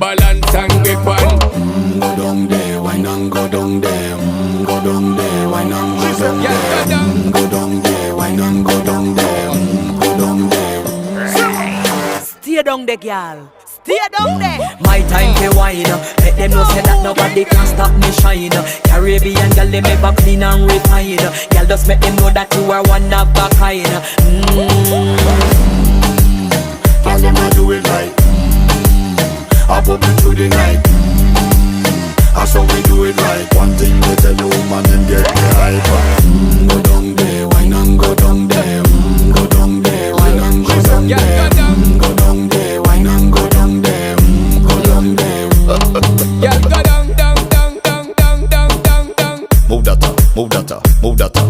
balance and grip on. Go down there, wine and go down there. Go down there, wine and go down there. Go down there, wine and go down there. Go down there. Stay down there, girl. Stay down there. My time to wine. Let them know say that nobody can stop me shine. Caribbean girl, them ever clean and refine. Girl, just make them know that you are one of a kind. Girl, them a do it right. I pop it through the night. That's how we do it right. One thing we tell you, woman, them get the hype. Go down there, wine and go down there. Go down there, wine and go down there. Go down there, wine and go down there. Go down there. Yeah, go down, down, down, down, down, down, down, down. Move that up, move that up, move that up.